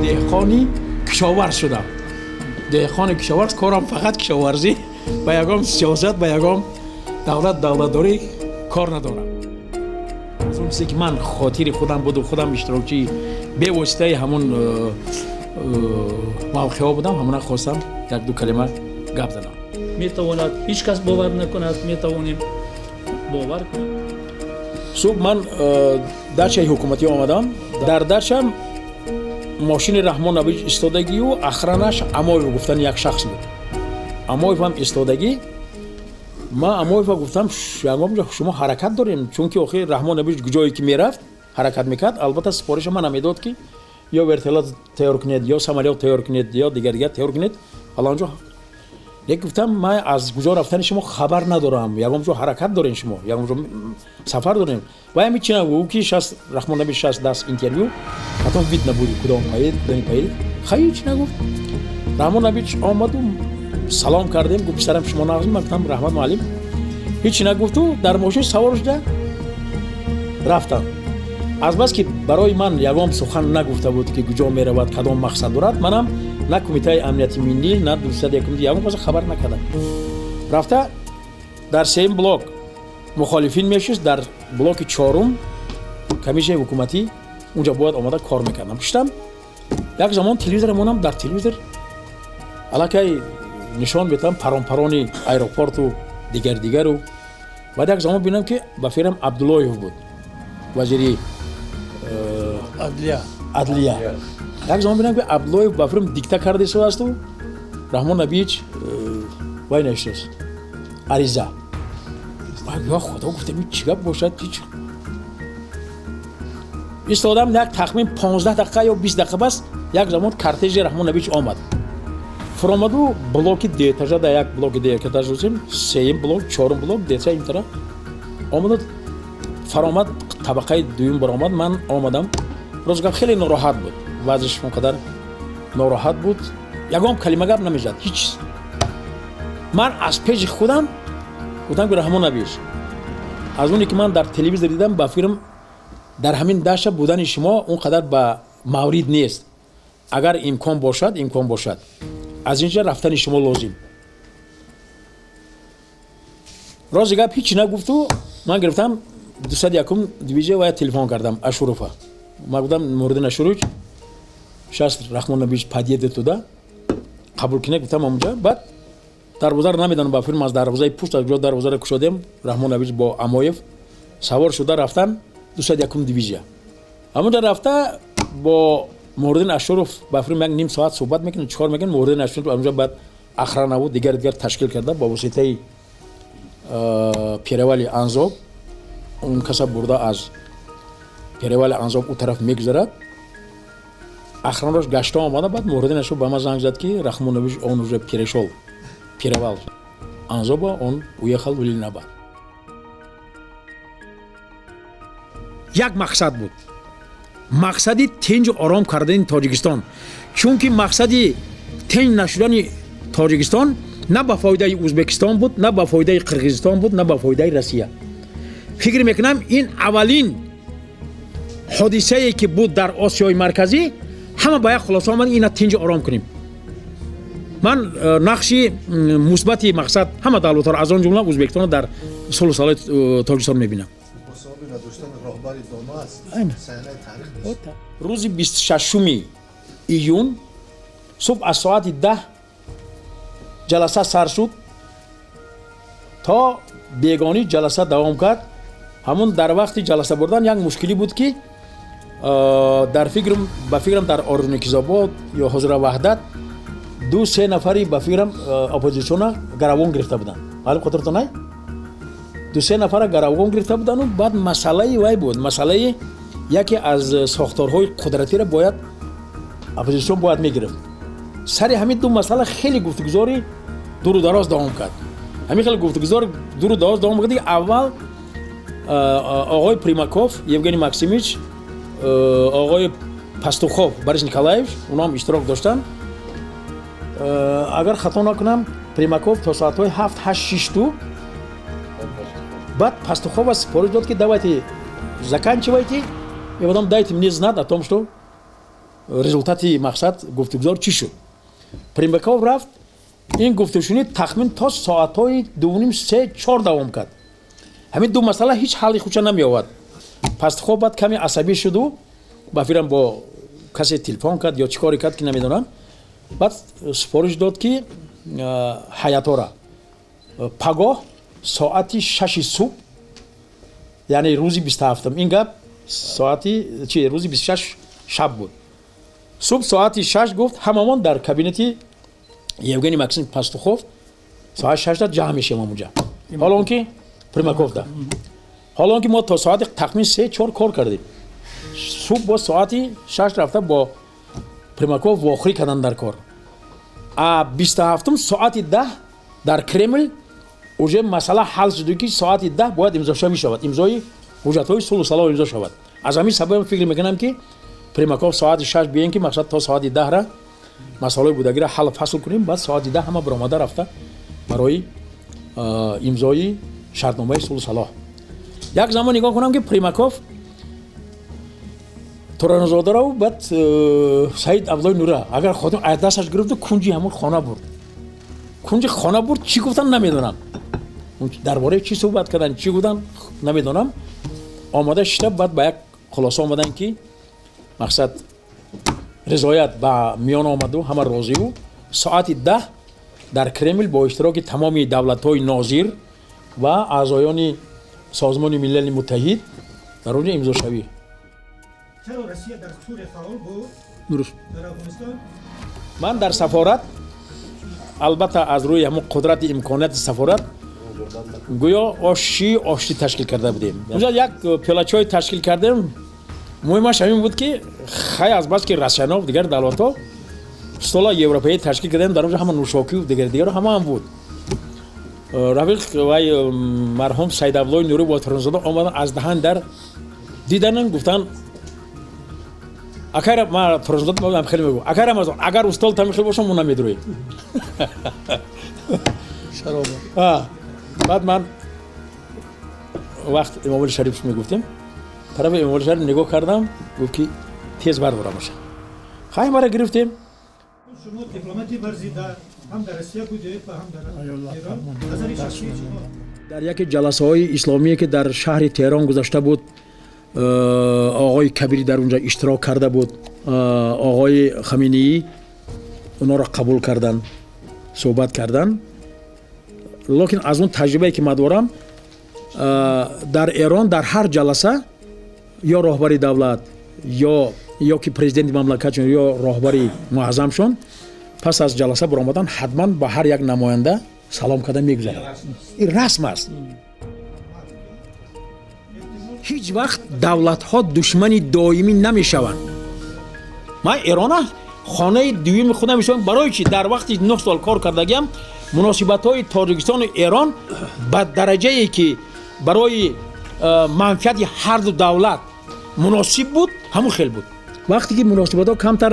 деҳқони кишоварз шудам. деҳқони кишоварз корам фақат кишоварзӣ, ба ягом сиёсат, ба ягом давлатдорӣ кор надорам. аз он чизе ки ман хотири худам буду, худам иштирокчии бевоситаи ҳамон мавқеҳо будам, ҳамона хостам як-ду калима гап занам. метавонад ҳеҷ кас бовар накунад, метавонем бовар кунем. субҳ ман дачаи ҳукуматӣ омадам. дар дачам мошини Раҳмон Навиҷ истодагию ахранаш Амоев гуфтани як шахс буд. Амоев ҳам истодагӣ. ман Амоева гуфтам ягомҷо шумо ҳаракат дорем, чунки охир Раҳмон Навиҷ ҷое ки мерафт ҳаракат мекард, албатта сипориша ман намедод ки ё вертолет тайёр кунед, ё самолет тайёр кунед, ё дигар тайёр кунед. фалонҷо лек гуфтам ман аз куҷо рафтани шумо хабар надорам, ягомҷо ҳаракат дорем шумо, ягомҷо сафар дорем. ва ҳами чи нагӯ ки шас Раҳмон Навиҷ шас даст интервью, ҳатто вид набуди кудом паид, хаи чи нагуфт. Раҳмон Навиҷ омаду салом кардем, гуфт писарам шумо нағз мактам раҳмат муаллим. ҳеҷ нагуфту дар мошин савор шуда рафтам. азбас ки барои ман ягом сухан нагуфта буд ки куҷо меравад, кадом мақсад дорад, манам на кумитаи амнияти миллӣ, на 201 ягон каса хабар накардам. рафта дар сеюм блок мухолифин мешист, дар блоки чорум комиссияи ҳукуматӣ унҷа бояд омада кор мекардам. пиштам як замон телевизор монам, дар телевизор аллакай нишон бетам парон-парони аэропорту дигару. баъд як замон бинам ки ба фирам Абдуллоев буд, вазири адлия. як замон бинам ки Абдуллоев ба фирам дикта карда истодасту, Раҳмон Навиҷ вай наиштаст ариза. ё худо гуфтам чӣ гап бошад? истодам як тахмин 15 дақиқа ё 20 дақиқа бас як замон кортежи Раҳмон Навиҷ омад. фуромаду блоки детажа, да як блоки детажа рӯзем, сеюм блок, чорум блок, детажа имтара омад, фаромад табақаи дуюм баромад. ман омадам. рӯз гап хеле нороҳат буд, вазъиш он қадар нороҳат буд, ягон калима гап намезад, ҳеҷ. ман аз пеши худам гуфтам ки Раҳмон Навиҷ, аз оне ки ман дар телевизор дидам, ба фирм дар ҳамин даша будани шумо он қадар ба маврид нест. агар имкон бошад, аз инҷа рафтани шумо лозим. рози гап ҳеҷ нагуфту, ман гирифтам 201 дивизия ва телефон кардам Ашуруфа. ман гуфтам мурдин Ашуруч шас Раҳмон Навиҷ падиеда туда қабул кине, гуфтам онҷа. баъд дарвозаро намеданам ба фирм, аз дарвозаи пушт аз куҷо дарвозаро кушодем. Раҳмон Навиҷ бо Амоев савор шуда рафтан 201 дивизия. ҳамунҷа рафта бо мурдин Ашуруф ба фирм як ним соат суҳбат мекунем, чикор мекунем. мурдин Ашуруф онҷа баъд ахранаву дигар ташкил карда бо воситаи пиравали Анзоб. он каса бурда аз пиравали Анзоб у тараф мегузарад. ахранрош гашта омада. баъд мурдин Ашуруф ба ман занг зад ки Раҳмон Навиҷ он уже перешол пиравал Анзоба, он уехал в Ленинабад. як мақсад буд, мақсади тинҷу ором кардани Тоҷикистон. чунки мақсади тинҷ нашудани Тоҷикистон на ба фоидаи Ӯзбекистон буд, на ба фоидаи Қирғизистон буд, на ба фоидаи Россия. фикр мекунам ин аввалин ҳодисае ки буд дар Осиёи марказӣ, ҳама ба як хулоса омад ина тинҷу ором кунем. ман нақши мусбати мақсад ҳама давлатҳоро аз он ҷумла Ӯзбекистон дар сулҳу салоҳи Тоҷикистон мебинам. рӯзи 26 июн субҳ аз соати 10 ҷаласа сар шуд то бегонӣ ҷаласа давом кард. ҳамун дар вақти ҷаласа бурдан як мушкилӣ буд ки ба фикрам дар Орзуникизобод ё Ҳозира Ваҳдат 2-3 нафари ба фикрам оппозитсиона гаравон гирифта буданд. ҳали хотиртон най 2-3 нафара гаравон гирифта буданду баъд масъалаи вай буд, масъалаи яке аз сохторҳои қудратиро бояд оппозитсион бояд мегирифт. сари ҳамин ду масъала хеле гуфтугузори дуру дароз давом кард. ҳамин хеле гуфтугузори дуру дароз давом кард. аввал оғои Примаков Евгений Максимович, оғои Пастухов Борис Николаевич, онҳо ҳам иштирок доштанд. агар хато накунам Примаков то соатҳои 7-8-6 баъд Пастухова сипориш дод ки давайте заканчивайте и потом дайте мне знать о том, что результати мақсад гуфтугузор чӣ шуд. Примаков рафт, ин гуфтушунӣ тахмин то соатҳои 2.5-3-4 давом кард. ҳамин ду масъала ҳеҷ ҳалли худша намеовад. Пастухов баъд каме асабӣ шуду, ба фирам бо касе телефон кард ё чӣ коре кард ки намедонам. баъд супориш дод ки ҳаятора пагоҳ соати 6 субҳ, яъне рӯзи 27, ин гап соати рӯзи 26 шаб буд. субҳ соати 6 гуфт ҳамамон дар кабинети Евгений Максимович Пастухов соати 6 ҷамъ мешавем онҷа. ҳолон ки Примаков да. ҳолон ки мо то соати тахмин 3-4 кор кардем. субҳ бо соати 6 рафта бо Примаков вохӯрӣ кардан дар кор. 27 соати 10 дар Кремл уже масъала ҳал шуд ки соати 10 бояд имзошавӣ шавад. имзои ҳуҷҷатҳои сулҳу салоҳ имзо шавад. аз ҳамин сабаб фикр мекунам ки Примаков соати 6 биен ки мақсад то соати 10 ра масъалаи будагира ҳал фасл кунем, баъд соати 10 ҳама баромада рафта барои имзои шартномаи сулҳу салоҳ. як замон нигоҳ кунам ки Примаков Тураназодарову баъд Саид Абдуллои Нура агар хотим аз дасташ гирифту кунҷи ҳамон хона бурд. кунҷи хона бурд, чӣ гуфтан намедонам. дар бораи чӣ суҳбат кардан, чӣ гуфтан намедонам. омада шита баъд ба як хулоса омадан ки мақсад ризоят ба миёна омаду ҳама розиву соати 10 дар Кремл бо иштироки тамоми давлатҳои нозир ва аъзоёни Созмони Милали Муттаҳид дар онҷа имзошавӣ. چرا روسیه در سوریه فعال بود؟ дуруст. در افغانستان؟ ман дар сафорат албатта аз рӯи ҳамон қудрати имконияти сафорат гӯё ошти ташкил карда будем. онҷа як пиёла чой ташкил кардем. муҳимаш ҳамин буд ки хай азбаски Расянов дигар давлатҳо стола европаӣ ташкил кардем. дар онҷа ҳама нӯшокию дигаро ҳамаам буд. рафиқ вай марҳум Саид Абдуллои Нурӣ бо Туранзода омадан аз даҳан дар диданам гуфтан акара ма Туранзода мегӯям хеле мегӯ акара Рамазон агар устол тамихел бошам мо намедурӯем. баъд ман вақт Имомали Шариф мегуфтем тарафи Имомали Шариф нигоҳ кардам, гуфт ки тез бардорамаша. хай мара гирифтем. شما دیپلماتی ورزیده هم در روسیه بودید و هم در ایران. نظر شخصی شما؟ дар яке ҷаласаҳои исломие ки дар шаҳри Теҳрон гузашта буд, оғои Кабирӣ дар онҷа иштирок карда буд, оғои Хаминии онҳоро қабул кардан, суҳбат кардан. лекин аз он таҷрибае ки ман дорам, дар Эрон дар ҳар ҷаласа ё роҳбари давлат ё ки президенти мамлакатшон ё роҳбари муаззамшон пас аз ҷаласа баромадан ҳатман ба ҳар як намоянда салом карда мегузарад. ин расм аст. ҳеҷ вақт давлатҳо душмани доимӣ намешаванд. ман Эрона хонаи дуюми худам мешавам. барои чӣ? дар вақти 9 сол кор кардагиам муносибатҳои Тоҷикистону Эрон ба дараҷае ки барои манфиати ҳарду давлат муносиб буд, ҳамун хел буд. вақте ки муносибатҳо камтар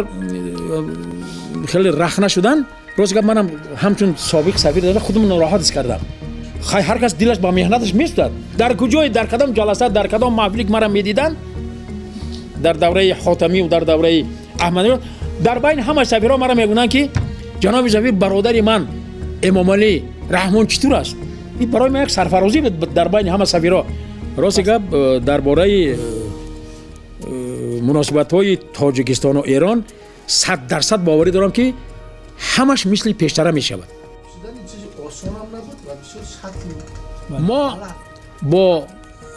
хеле рахна шудан, рост гап манам ҳамчун собиқ сафир дада худам нороҳат ҳис кардам. хай ҳар кас дилаш ба меҳнаташ месудад. дар куҷое, дар кадом ҷаласа, дар кадом маҳфиле мара медидан, дар давраи Хотамию, дар давраи Аҳмадиё, дар байни ҳама сафирҳо мара мегӯянд ки ҷаноби сафир бародари ман Эмомалӣ Раҳмон чӣ тур аст. ин барои ман як сарфарозӣ буд дар байни ҳама сафирҳо. рости гап дар бораи муносибатҳои Тоҷикистону Эрон 100% боварӣ дорам ки ҳамаш мисли пештара мешавад. мо бо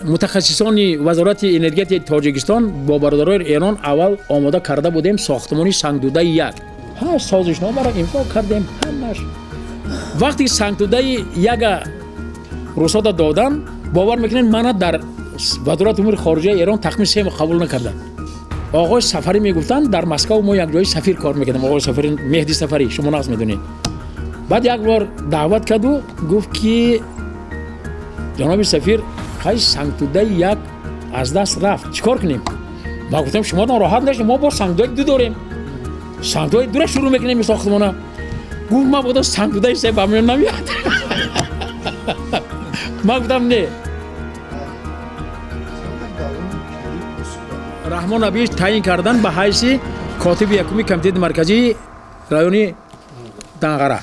мутахассисони вазорати энергетикаи Тоҷикистон бо бародарои Эрон аввал омода карда будем сохтмони Сангдудаи 1. созишномаро имзо кардем ҳамаш. вақте ки Сангдудаи 1 русода додан, бовар мекунед мана дар вазорати умури хориҷаи Эрон тахмин 3 қабул накардан. оғои Сафарӣ мегуфтанд дар Москва мо як ҷои сафир кор мекардам. оғои Сафари Меҳди Сафарӣ, шумо нағз медонед. баъд як бор даъват карду, гуфт ки ҷаноби сафир хай Сангдудаи 1 аз даст рафт, чӣ кор кунем? ман гуфтам шумо нороҳат нашед, мо бо Сангдудаи 2 дорем. Сангдудаи 2 ро шурӯъ мекунем сохтмона. гуфт ман будам Сангдудаи 3 ба миён намеяд. ман гуфтам не. Раҳмон Абиевич таъин кардан ба ҳайси котиби якуми комитети марказии райони Данғара.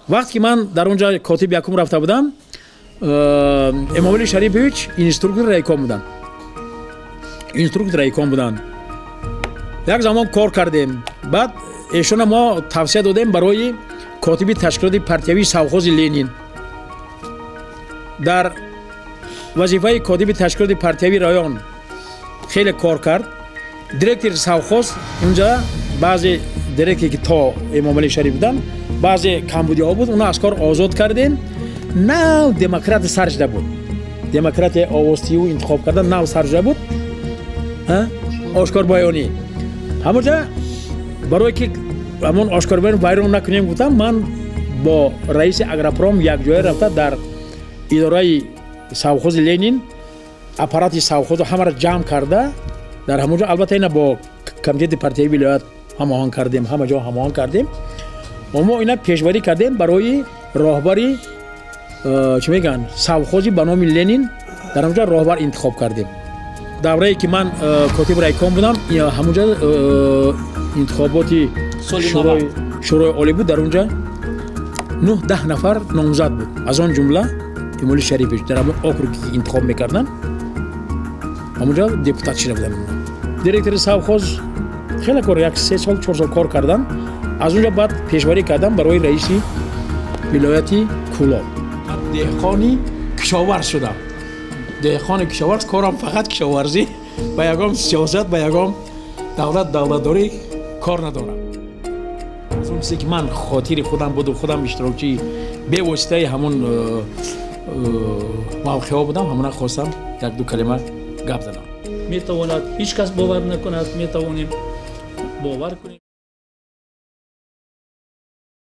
Вақте ки ман дар он ҷо котиби якум рафта будам, Эмомалӣ Шарифович инструктор райком буданд. Як замон кор кардем. Баъд эшона мо тавсия додем барои котиби ташкилоти партиявии Совхози Ленин. Дар вазифаи котиби ташкилоти партиявии район хеле кор кард. Директори совхоз унҷа баъзе директори ки то Эмомалӣ Шариф буданд, баъзе камбудиҳо буд, уна аз кор озод кардем. Нав демократи сар шуда буд. Демократия овозтию интихоб кардан нав сар шуда буд. Ошкорбоёнӣ. Ҳамонҷа барое ки ҳамон ошкорбоёни вайрон накунем гуфтам, ман бо раиси Агропром якҷоя рафта дар идораи Совхози Ленин аппарати совхозро ҳамаро ҷамъ карда, дар ҳамонҷо албатта ина бо комитети партияи вилоят ҳамоҳанг кардем, ҳама ҷо ҳамоҳанг кардем. мо ина пешбарӣ кардем барои роҳбари чӣ мегӯянд совхози ба номи Ленин, дар ҳамонҷо роҳбар интихоб кардем. даврае ки ман котиби райком будам, ҳамонҷо интихоботи шӯрои олӣ буд. Дар онҷа 9-10 нафар номзад буд, аз он ҷумла Эмомалӣ Шарифович дар ҳамон округи ки интихоб мекарданд, ҳамонҷо депутат шуда буданд. Директори совхоз хеле кор, 1-3 сол 4 сол кор карданд. Аз онҷа баъд пешбарӣ кардам барои раиси вилояти Кӯлон. деҳқони кишоварз шудам. деҳқони кишоварз, корам фақат кишоварзӣ, ба ягон сиёсат, ба ягон давлатдорӣ кор надорам. аз он чизе ки ман хотири худам буду, худам иштирокчии бевоситаи ҳамон мавқеҳо будам, ҳамона хостам як-ду калима гап занам. метавонад ҳеҷ кас бовар накунад, метавонем бовар кунем.